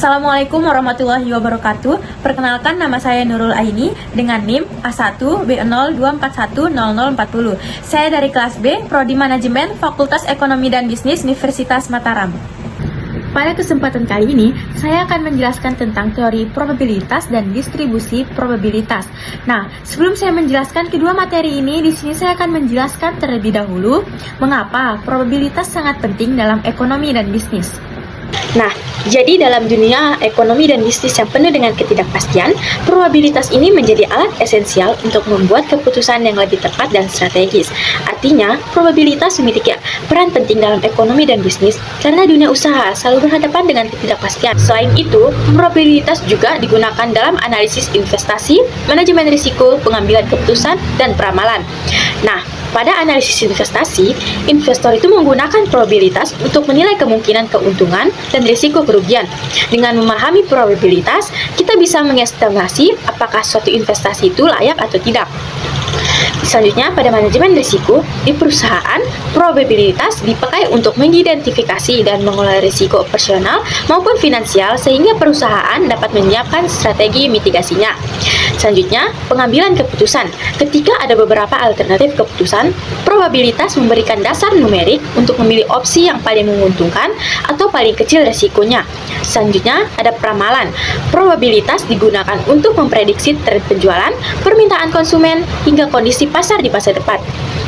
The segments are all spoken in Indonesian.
Assalamualaikum warahmatullahi wabarakatuh. Perkenalkan, nama saya Nurul Aini dengan NIM A1B02410040. Saya dari kelas B, Prodi Manajemen, Fakultas Ekonomi dan Bisnis Universitas Mataram. Pada kesempatan kali ini, saya akan menjelaskan tentang teori probabilitas dan distribusi probabilitas. Nah, sebelum saya menjelaskan kedua materi ini, di sini saya akan menjelaskan terlebih dahulu mengapa probabilitas sangat penting dalam ekonomi dan bisnis. Nah, jadi dalam dunia ekonomi dan bisnis yang penuh dengan ketidakpastian, probabilitas ini menjadi alat esensial untuk membuat keputusan yang lebih tepat dan strategis. Artinya, probabilitas memiliki peran penting dalam ekonomi dan bisnis karena dunia usaha selalu berhadapan dengan ketidakpastian. Selain itu, probabilitas juga digunakan dalam analisis investasi, manajemen risiko, pengambilan keputusan, dan peramalan. Nah, pada analisis investasi, investor itu menggunakan probabilitas untuk menilai kemungkinan keuntungan dan risiko kerugian. Dengan memahami probabilitas, kita bisa mengestimasi apakah suatu investasi itu layak atau tidak. Selanjutnya, pada manajemen risiko, di perusahaan, probabilitas dipakai untuk mengidentifikasi dan mengelola risiko operasional maupun finansial sehingga perusahaan dapat menyiapkan strategi mitigasinya. Selanjutnya, pengambilan keputusan. Ketika ada beberapa alternatif keputusan, probabilitas memberikan dasar numerik untuk memilih opsi yang paling menguntungkan atau paling kecil risikonya. Selanjutnya, ada peramalan. Probabilitas digunakan untuk memprediksi tren penjualan, permintaan konsumen, hingga kondisi pasar di masa depan.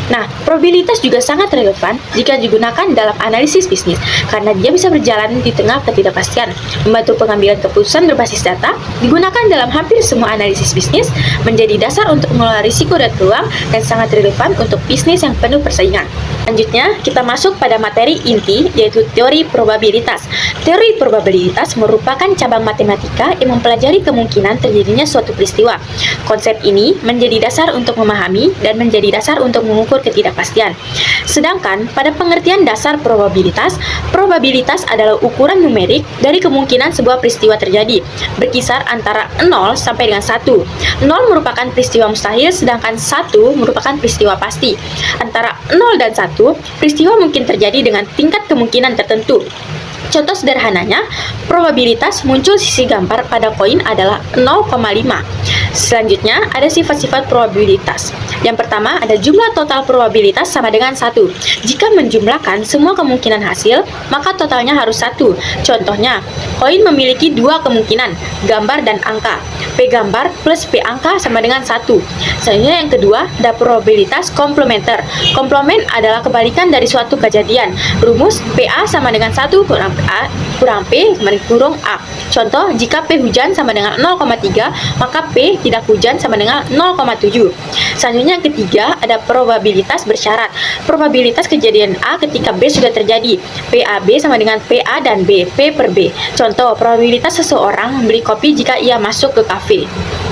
Nah, probabilitas juga sangat relevan jika digunakan dalam analisis bisnis karena dia bisa berjalan di tengah ketidakpastian. Membantu pengambilan keputusan berbasis data, digunakan dalam hampir semua analisis bisnis, menjadi dasar untuk mengelola risiko dan peluang, dan sangat relevan untuk bisnis yang penuh persaingan. Selanjutnya, kita masuk pada materi inti, yaitu teori probabilitas. Teori probabilitas merupakan cabang matematika yang mempelajari kemungkinan terjadinya suatu peristiwa. Konsep ini menjadi dasar untuk memahami dan menjadi dasar untuk mengukur ketidakpastian. Sedangkan pada pengertian dasar probabilitas, probabilitas adalah ukuran numerik dari kemungkinan sebuah peristiwa terjadi, berkisar antara 0 sampai dengan 1. 0 merupakan peristiwa mustahil, sedangkan 1 merupakan peristiwa pasti. Antara 0 dan 1, peristiwa mungkin terjadi dengan tingkat kemungkinan tertentu. Contoh sederhananya, probabilitas muncul sisi gambar pada koin adalah 0,5. Selanjutnya, ada sifat-sifat probabilitas. Yang pertama, ada jumlah total probabilitas sama dengan 1. Jika menjumlahkan semua kemungkinan hasil, maka totalnya harus 1. Contohnya, koin memiliki dua kemungkinan, gambar dan angka. P gambar plus P angka sama dengan 1. Selanjutnya yang kedua, ada probabilitas komplementer. Komplement adalah kebalikan dari suatu kejadian. Rumus PA sama dengan 1 kurang A kurang P kurang A. Contoh, jika P hujan sama dengan 0,3, maka P tidak hujan sama dengan 0,7. Selanjutnya yang ketiga, ada probabilitas bersyarat. Probabilitas kejadian A ketika B sudah terjadi. PAB sama dengan PA dan B, P per B. Contoh, probabilitas seseorang membeli kopi jika ia masuk ke kafe.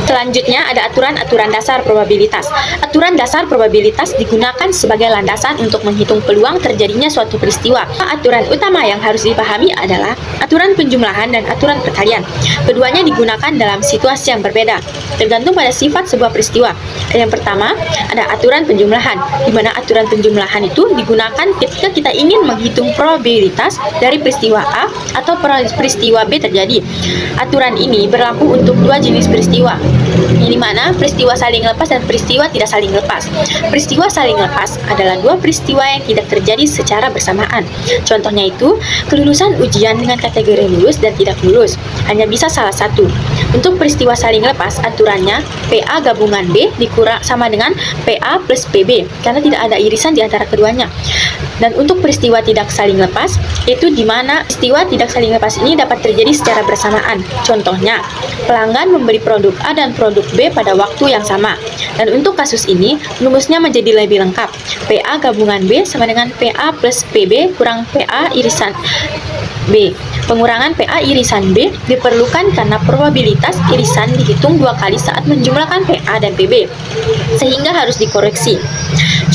Selanjutnya ada aturan-aturan dasar probabilitas. Aturan dasar probabilitas digunakan sebagai landasan untuk menghitung peluang terjadinya suatu peristiwa. Aturan utama yang harus dipahami adalah aturan penjumlahan dan aturan perkalian. Keduanya digunakan dalam situasi yang berbeda, tergantung pada sifat sebuah peristiwa. Yang pertama, ada aturan penjumlahan, di mana aturan penjumlahan itu digunakan ketika kita ingin menghitung probabilitas dari peristiwa A atau peristiwa B terjadi. Aturan ini berlaku untuk dua jenis peristiwa, di mana peristiwa saling lepas dan peristiwa tidak saling lepas. Peristiwa saling lepas adalah dua peristiwa yang tidak terjadi secara bersamaan. Contohnya itu, kelulusan ujian dengan kategori lulus dan tidak lulus, hanya bisa salah satu. Untuk peristiwa saling lepas, aturannya PA gabungan B dikurang sama dengan PA plus PB, karena tidak ada irisan di antara keduanya. Dan untuk peristiwa tidak saling lepas, itu di mana peristiwa tidak saling lepas ini dapat terjadi secara bersamaan. Contohnya, pelanggan membeli produk A dan produk B pada waktu yang sama. Dan untuk kasus ini, rumusnya menjadi lebih lengkap. PA gabungan B sama dengan PA plus PB kurang PA irisan B. Pengurangan PA irisan B diperlukan karena probabilitas irisan dihitung dua kali saat menjumlahkan PA dan PB, sehingga harus dikoreksi.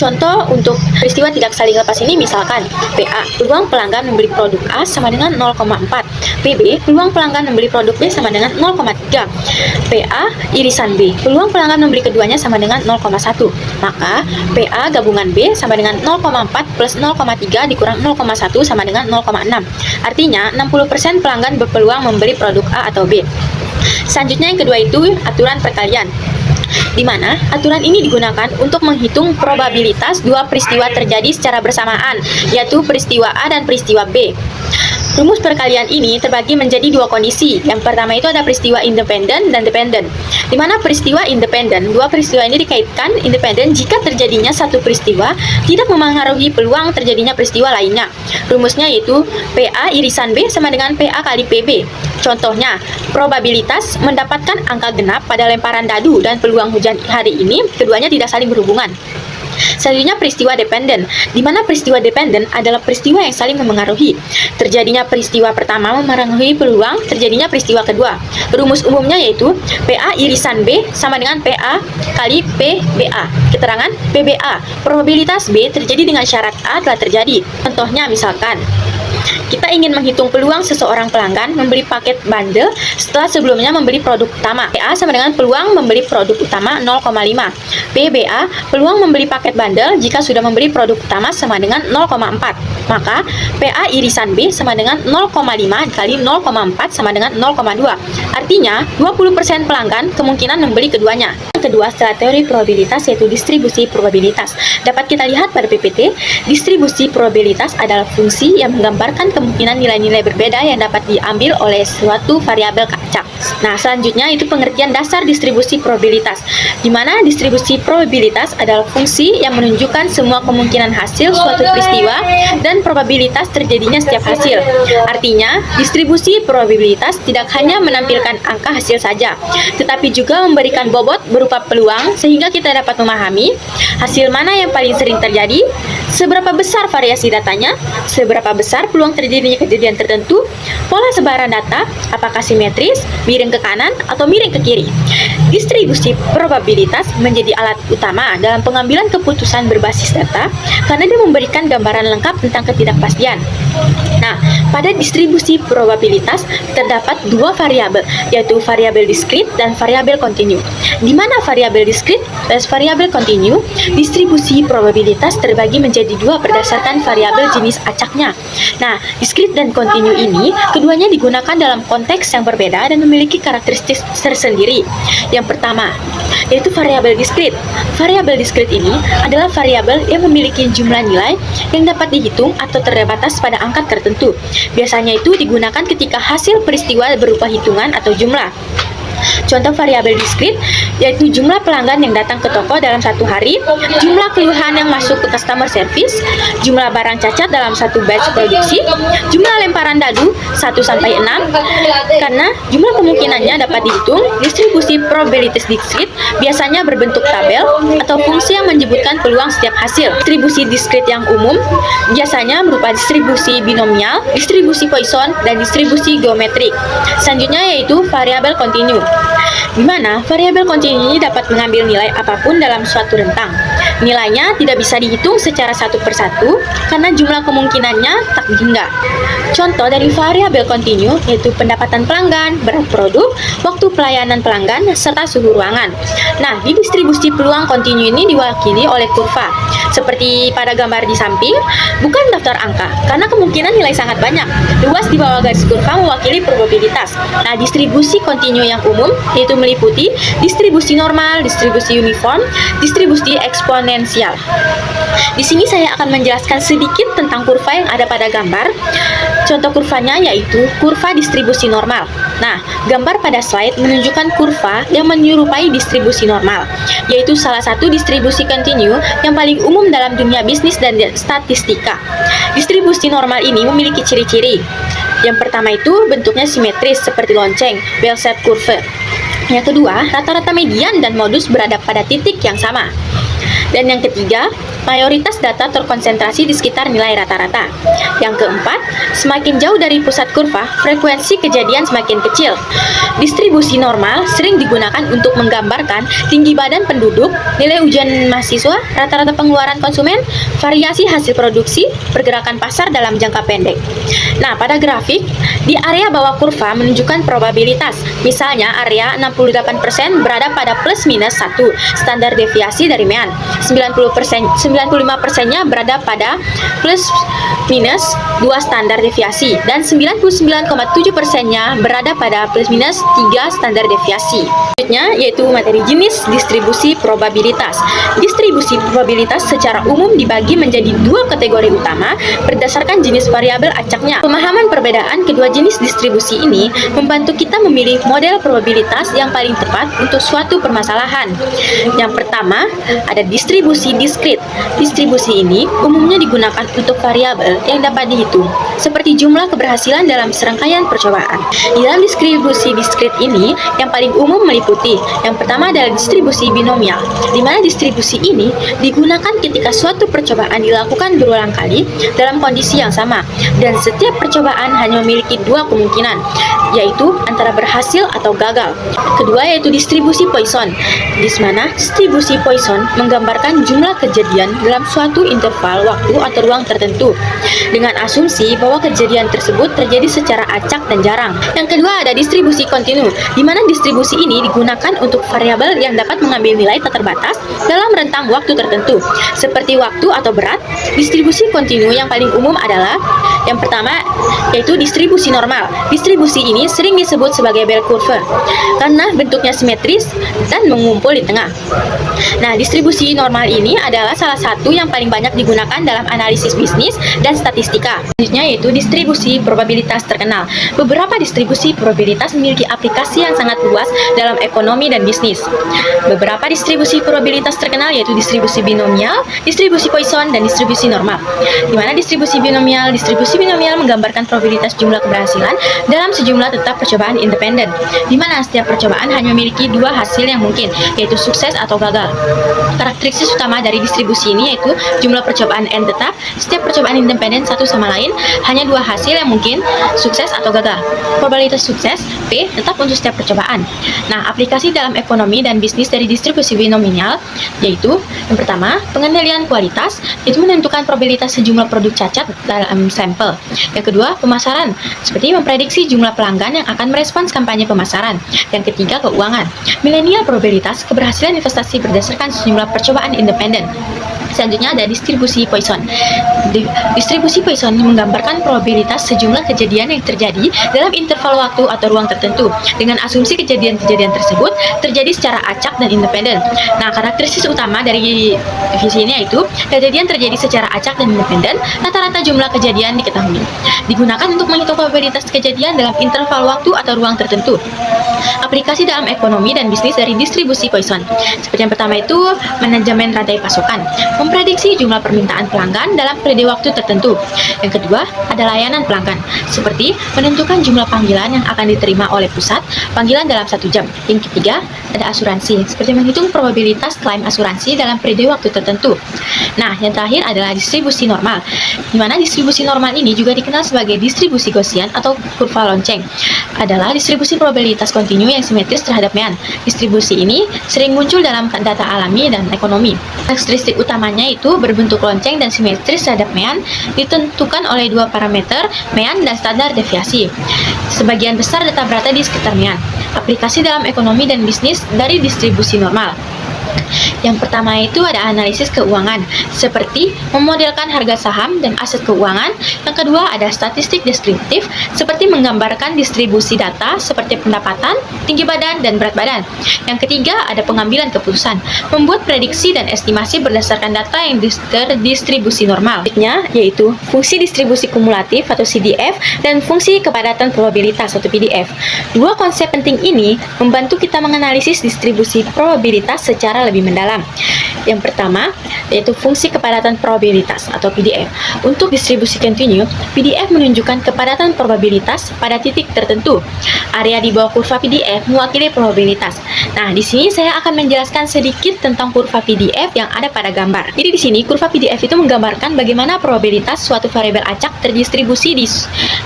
Contoh untuk peristiwa tidak saling lepas ini misalkan PA, peluang pelanggan membeli produk A sama dengan 0,4. PB, peluang pelanggan membeli produk B sama dengan 0,3. PA irisan B, peluang pelanggan membeli keduanya sama dengan 0,1. Maka PA gabungan B sama dengan 0,4 plus 0,3 dikurang 0,1 sama dengan 0,6. Artinya 60% pelanggan berpeluang membeli produk A atau B. Selanjutnya yang kedua itu aturan perkalian, di mana aturan ini digunakan untuk menghitung probabilitas dua peristiwa terjadi secara bersamaan, yaitu peristiwa A dan peristiwa B. Rumus perkalian ini terbagi menjadi dua kondisi. Yang pertama itu ada peristiwa independen dan dependen. Di mana peristiwa independen, dua peristiwa ini dikaitkan independen jika terjadinya satu peristiwa tidak memengaruhi peluang terjadinya peristiwa lainnya. Rumusnya yaitu PA irisan B sama dengan PA kali PB. Contohnya, probabilitas mendapatkan angka genap pada lemparan dadu dan peluang hujan hari ini keduanya tidak saling berhubungan. Selanjutnya peristiwa dependen, di mana peristiwa dependen adalah peristiwa yang saling memengaruhi. Terjadinya peristiwa pertama memengaruhi peluang terjadinya peristiwa kedua. Rumus umumnya yaitu PA irisan B sama dengan PA kali PBA. Keterangan PBA, probabilitas B terjadi dengan syarat A telah terjadi. Contohnya misalkan, kita ingin menghitung peluang seseorang pelanggan membeli paket bundle setelah sebelumnya membeli produk utama. PA sama dengan peluang membeli produk utama 0,5. PBA, peluang membeli paket bundle jika sudah membeli produk utama sama dengan 0,4. Maka PA irisan B sama dengan 0,5 kali 0,4 sama dengan 0,2. Artinya 20% pelanggan kemungkinan membeli keduanya. Yang kedua setelah teori probabilitas yaitu distribusi probabilitas. Dapat kita lihat pada PPT, distribusi probabilitas adalah fungsi yang menggambarkan kemungkinan nilai-nilai berbeda yang dapat diambil oleh suatu variabel acak. Nah, selanjutnya itu pengertian dasar distribusi probabilitas, di mana distribusi probabilitas adalah fungsi yang menunjukkan semua kemungkinan hasil suatu peristiwa dan probabilitas terjadinya setiap hasil. Artinya, distribusi probabilitas tidak hanya menampilkan angka hasil saja, tetapi juga memberikan bobot berupa peluang sehingga kita dapat memahami hasil mana yang paling sering terjadi, seberapa besar variasi datanya, seberapa besar peluang terjadinya kejadian tertentu, pola sebaran data, apakah simetris, miring ke kanan, atau miring ke kiri. Distribusi probabilitas menjadi alat utama dalam pengambilan keputusan berbasis data karena dia memberikan gambaran lengkap tentang ketidakpastian. Nah, pada distribusi probabilitas terdapat dua variabel, yaitu variabel diskrit dan variabel kontinu. Di mana variabel diskrit dan variabel kontinu, distribusi probabilitas terbagi menjadi dua berdasarkan variabel jenis acaknya. Nah, diskrit dan kontinu ini keduanya digunakan dalam konteks yang berbeda dan memiliki karakteristik tersendiri. Yang pertama, yaitu variabel diskrit. Variabel diskrit ini adalah variabel yang memiliki jumlah nilai yang dapat dihitung atau terbatas pada angka tertentu. Biasanya itu digunakan ketika hasil peristiwa berupa hitungan atau jumlah. Contoh variabel diskrit yaitu jumlah pelanggan yang datang ke toko dalam satu hari, jumlah keluhan yang masuk ke customer service, jumlah barang cacat dalam satu batch produksi, jumlah lemparan dadu 1-6. Karena jumlah kemungkinannya dapat dihitung, distribusi probabilitas diskrit biasanya berbentuk tabel atau fungsi yang menyebutkan peluang setiap hasil. Distribusi diskrit yang umum biasanya berupa distribusi binomial, distribusi Poisson, dan distribusi geometrik. Selanjutnya yaitu variabel kontinu, di mana variabel kontinu ini dapat mengambil nilai apapun dalam suatu rentang. Nilainya tidak bisa dihitung secara satu persatu karena jumlah kemungkinannya tak hingga. Contoh dari variabel kontinu yaitu pendapatan pelanggan, berat produk, waktu pelayanan pelanggan, serta suhu ruangan. Nah, di distribusi peluang kontinu ini diwakili oleh kurva. Seperti pada gambar di samping, bukan daftar angka, karena kemungkinan nilai sangat banyak. Luas di bawah garis kurva mewakili probabilitas. Nah, distribusi kontinu yang umum yaitu meliputi distribusi normal, distribusi uniform, distribusi eksponensial. Di sini saya akan menjelaskan sedikit tentang kurva yang ada pada gambar. Contoh kurvanya yaitu kurva distribusi normal. Nah, gambar pada slide menunjukkan kurva yang menyerupai distribusi normal, yaitu salah satu distribusi kontinu yang paling umum dalam dunia bisnis dan statistika. Distribusi normal ini memiliki ciri-ciri. Yang pertama itu bentuknya simetris seperti lonceng, bell-shaped curve. Yang kedua, rata-rata median dan modus berada pada titik yang sama. Dan yang ketiga, mayoritas data terkonsentrasi di sekitar nilai rata-rata. Yang keempat, semakin jauh dari pusat kurva, frekuensi kejadian semakin kecil. Distribusi normal sering digunakan untuk menggambarkan tinggi badan penduduk, nilai ujian mahasiswa, rata-rata pengeluaran konsumen, variasi hasil produksi, pergerakan pasar dalam jangka pendek. Nah, pada grafik, di area bawah kurva menunjukkan probabilitas. Misalnya, area 68% berada pada plus minus 1, standar deviasi dari mean. 95%-nya berada pada plus minus 2 standar deviasi, dan 99,7%-nya berada pada plus minus 3 standar deviasi. Selanjutnya yaitu materi jenis distribusi probabilitas. Distribusi probabilitas secara umum dibagi menjadi dua kategori utama berdasarkan jenis variabel acaknya. Pemahaman perbedaan kedua jenis distribusi ini membantu kita memilih model probabilitas yang paling tepat untuk suatu permasalahan. Yang pertama, ada distribusi diskrit. Distribusi ini umumnya digunakan untuk variabel yang dapat dihitung, seperti jumlah keberhasilan dalam serangkaian percobaan. Di dalam distribusi diskrit ini, yang paling umum meliputi yang pertama adalah distribusi binomial, di mana distribusi ini digunakan ketika suatu percobaan dilakukan berulang kali dalam kondisi yang sama, dan setiap percobaan hanya memiliki dua kemungkinan, yaitu antara berhasil atau gagal. Kedua yaitu distribusi Poisson, di mana distribusi Poisson menggambarkan jumlah kejadian dalam suatu interval waktu atau ruang tertentu, dengan asumsi bahwa kejadian tersebut terjadi secara acak dan jarang. Yang kedua ada distribusi kontinu, di mana distribusi ini digunakan untuk variabel yang dapat mengambil nilai tak terbatas dalam rentang waktu tertentu, seperti waktu atau berat. Distribusi kontinu yang paling umum adalah yang pertama yaitu distribusi normal. Distribusi ini sering disebut sebagai bell curve karena bentuknya simetris dan mengumpul di tengah. Nah, distribusi normal ini adalah salah satu yang paling banyak digunakan dalam analisis bisnis dan statistika. Selanjutnya yaitu distribusi probabilitas terkenal. Beberapa distribusi probabilitas memiliki aplikasi yang sangat luas dalam ekonomi dan bisnis. Beberapa distribusi probabilitas terkenal yaitu distribusi binomial, distribusi Poisson, dan distribusi normal. Di mana distribusi binomial menggambarkan probabilitas jumlah keberhasilan dalam sejumlah tetap percobaan independen, di mana setiap percobaan hanya memiliki dua hasil yang mungkin, yaitu sukses atau gagal. Karakteristik utama dari distribusi ini yaitu jumlah percobaan N tetap, setiap percobaan independen satu sama lain, hanya dua hasil yang mungkin, sukses atau gagal. Probabilitas sukses, P, tetap untuk setiap percobaan. Nah, aplikasi dalam ekonomi dan bisnis dari distribusi binomial yaitu yang pertama, pengendalian kualitas, itu menentukan probabilitas sejumlah produk cacat dalam sampel. Yang kedua, pemasaran, seperti memprediksi jumlah pelanggan yang akan merespons kampanye pemasaran. Yang ketiga, keuangan. Milenial probabilitas, keberhasilan investasi berdasarkan sejumlah percobaan independen. Selanjutnya ada distribusi Poisson. Distribusi Poisson menggambarkan probabilitas sejumlah kejadian yang terjadi dalam interval waktu atau ruang tertentu, dengan asumsi kejadian-kejadian tersebut terjadi secara acak dan independen. Nah, karakteristik utama dari divisi ini yaitu kejadian terjadi secara acak dan independen, rata-rata jumlah kejadian diketahui. Digunakan untuk menghitung probabilitas kejadian dalam interval waktu atau ruang tertentu. Aplikasi dalam ekonomi dan bisnis dari distribusi Poisson, seperti yang pertama itu manajemen rantai pasokan, memprediksi jumlah permintaan pelanggan dalam periode waktu tertentu. Yang kedua, ada layanan pelanggan, seperti menentukan jumlah panggilan yang akan diterima oleh pusat, panggilan dalam 1 jam. Yang ketiga, ada asuransi, seperti menghitung probabilitas klaim asuransi dalam periode waktu tertentu. Nah, yang terakhir adalah distribusi normal, di mana distribusi normal ini juga dikenal sebagai distribusi Gaussian atau kurva lonceng. Adalah distribusi probabilitas kontinu yang simetris terhadap mean. Distribusi ini sering muncul dalam data alami dan ekonomi. Karakteristik utamanya itu berbentuk lonceng dan simetris terhadap mean, ditentukan oleh dua parameter, mean dan standar deviasi. Sebagian besar data berada di sekitar mean. Aplikasi dalam ekonomi dan bisnis dari distribusi normal. Yang pertama itu ada analisis keuangan, seperti memodelkan harga saham dan aset keuangan. Yang kedua ada statistik deskriptif, seperti menggambarkan distribusi data seperti pendapatan, tinggi badan, dan berat badan. Yang ketiga ada pengambilan keputusan, membuat prediksi dan estimasi berdasarkan data yang terdistribusi normal. Selanjutnya yaitu fungsi distribusi kumulatif atau CDF dan fungsi kepadatan probabilitas atau PDF. Dua konsep penting ini membantu kita menganalisis distribusi probabilitas secara lebih mendalam. Yang pertama, yaitu fungsi kepadatan probabilitas atau PDF. Untuk distribusi kontinu, PDF menunjukkan kepadatan probabilitas pada titik tertentu. Area di bawah kurva PDF mewakili probabilitas. Nah, di sini saya akan menjelaskan sedikit tentang kurva PDF yang ada pada gambar. Jadi di sini kurva PDF itu menggambarkan bagaimana probabilitas suatu variabel acak terdistribusi di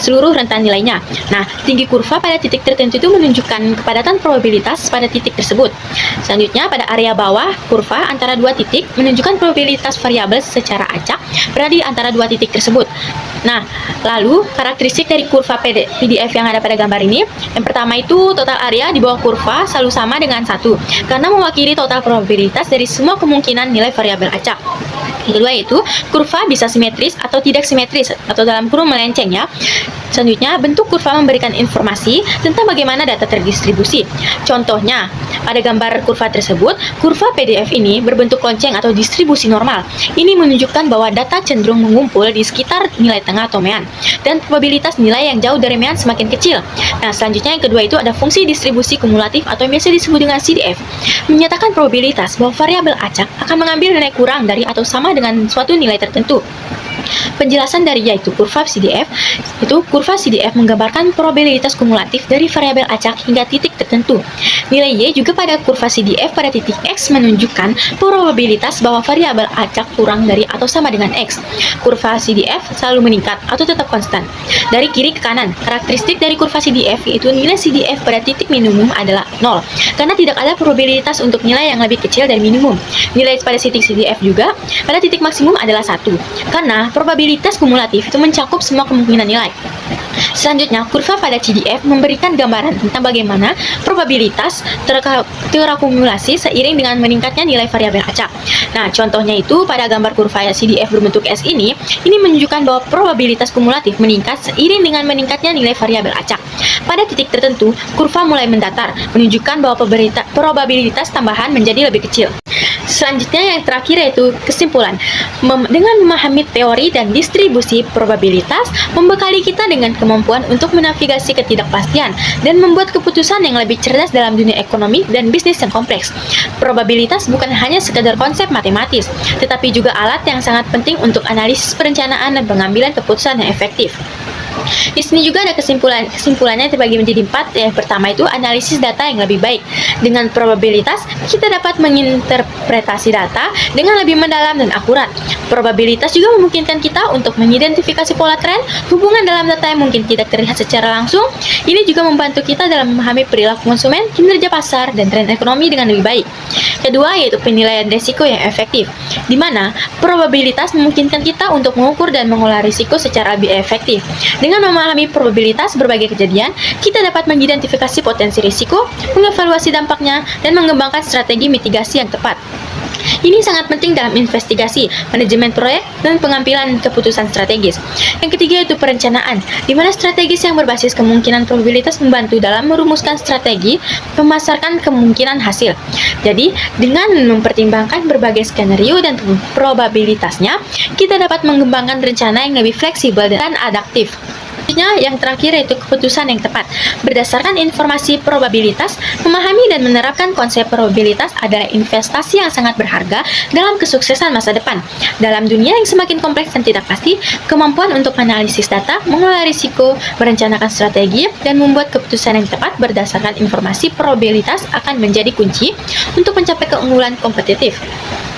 seluruh rentan nilainya. Nah, tinggi kurva pada titik tertentu itu menunjukkan kepadatan probabilitas pada titik tersebut. Selanjutnya, pada area bawah kurva antara dua titik menunjukkan probabilitas variabel secara acak berada di antara dua titik tersebut. Nah, lalu karakteristik dari kurva PDF yang ada pada gambar ini, yang pertama itu total area di bawah kurva selalu sama dengan 1, karena mewakili total probabilitas dari semua kemungkinan nilai variabel acak. Yang kedua yaitu kurva bisa simetris atau tidak simetris atau dalam kurung melenceng ya. Selanjutnya, bentuk kurva memberikan informasi tentang bagaimana data terdistribusi. Contohnya, pada gambar kurva tersebut, kurva PDF ini berbentuk lonceng atau distribusi normal. Ini menunjukkan bahwa data cenderung mengumpul di sekitar nilai tengah atau mean, dan probabilitas nilai yang jauh dari mean semakin kecil. Nah, selanjutnya yang kedua itu ada fungsi distribusi kumulatif atau yang biasa disebut dengan CDF, menyatakan probabilitas bahwa variabel acak akan mengambil nilai kurang dari atau sama dengan suatu nilai tertentu. Penjelasan dari yaitu kurva CDF, itu kurva CDF menggambarkan probabilitas kumulatif dari variabel acak hingga titik tertentu. Nilai Y juga pada kurva CDF pada titik X menunjukkan probabilitas bahwa variabel acak kurang dari atau sama dengan X. Kurva CDF selalu meningkat atau tetap konstan. Dari kiri ke kanan, karakteristik dari kurva CDF yaitu nilai CDF pada titik minimum adalah 0, karena tidak ada probabilitas untuk nilai yang lebih kecil dari minimum. Nilai pada titik CDF juga pada titik maksimum adalah 1, karena probabilitas kumulatif itu mencakup semua kemungkinan nilai. Selanjutnya, kurva pada CDF memberikan gambaran tentang bagaimana probabilitas terakumulasi seiring dengan meningkatnya nilai variabel acak. Nah, contohnya itu pada gambar kurva CDF berbentuk S ini menunjukkan bahwa probabilitas kumulatif meningkat seiring dengan meningkatnya nilai variabel acak. Pada titik tertentu, kurva mulai mendatar, menunjukkan bahwa probabilitas tambahan menjadi lebih kecil. Selanjutnya yang terakhir yaitu kesimpulan. Dengan memahami teori dan distribusi probabilitas, membekali kita dengan kemampuan untuk menavigasi ketidakpastian dan membuat keputusan yang lebih cerdas dalam dunia ekonomi dan bisnis yang kompleks. Probabilitas bukan hanya sekedar konsep matematis, tetapi juga alat yang sangat penting untuk analisis perencanaan dan pengambilan keputusan yang efektif. Di sini juga ada kesimpulannya terbagi menjadi 4. Yang pertama itu analisis data yang lebih baik. Dengan probabilitas, kita dapat menginterpretasi data dengan lebih mendalam dan akurat. Probabilitas juga memungkinkan kita untuk mengidentifikasi pola tren, hubungan dalam data yang mungkin tidak terlihat secara langsung. Ini juga membantu kita dalam memahami perilaku konsumen, kinerja pasar, dan tren ekonomi dengan lebih baik. Kedua yaitu penilaian risiko yang efektif, di mana probabilitas memungkinkan kita untuk mengukur dan mengolah risiko secara lebih efektif. Dengan memahami probabilitas berbagai kejadian, kita dapat mengidentifikasi potensi risiko, mengevaluasi dampaknya, dan mengembangkan strategi mitigasi yang tepat. Ini sangat penting dalam investigasi, manajemen proyek, dan pengambilan keputusan strategis. Yang ketiga yaitu perencanaan, di mana strategis yang berbasis kemungkinan probabilitas membantu dalam merumuskan strategi, memasarkan kemungkinan hasil. Jadi, dengan mempertimbangkan berbagai skenario dan probabilitasnya, kita dapat mengembangkan rencana yang lebih fleksibel dan adaptif. Selanjutnya, yang terakhir yaitu keputusan yang tepat. Berdasarkan informasi probabilitas, memahami dan menerapkan konsep probabilitas adalah investasi yang sangat berharga dalam kesuksesan masa depan. Dalam dunia yang semakin kompleks dan tidak pasti, kemampuan untuk menganalisis data, mengelola risiko, merencanakan strategi, dan membuat keputusan yang tepat berdasarkan informasi probabilitas akan menjadi kunci untuk mencapai keunggulan kompetitif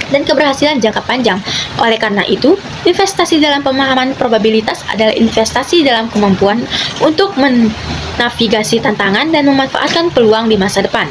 dan keberhasilan jangka panjang. Oleh karena itu, investasi dalam pemahaman probabilitas adalah investasi dalam kemampuan untuk menavigasi tantangan dan memanfaatkan peluang di masa depan.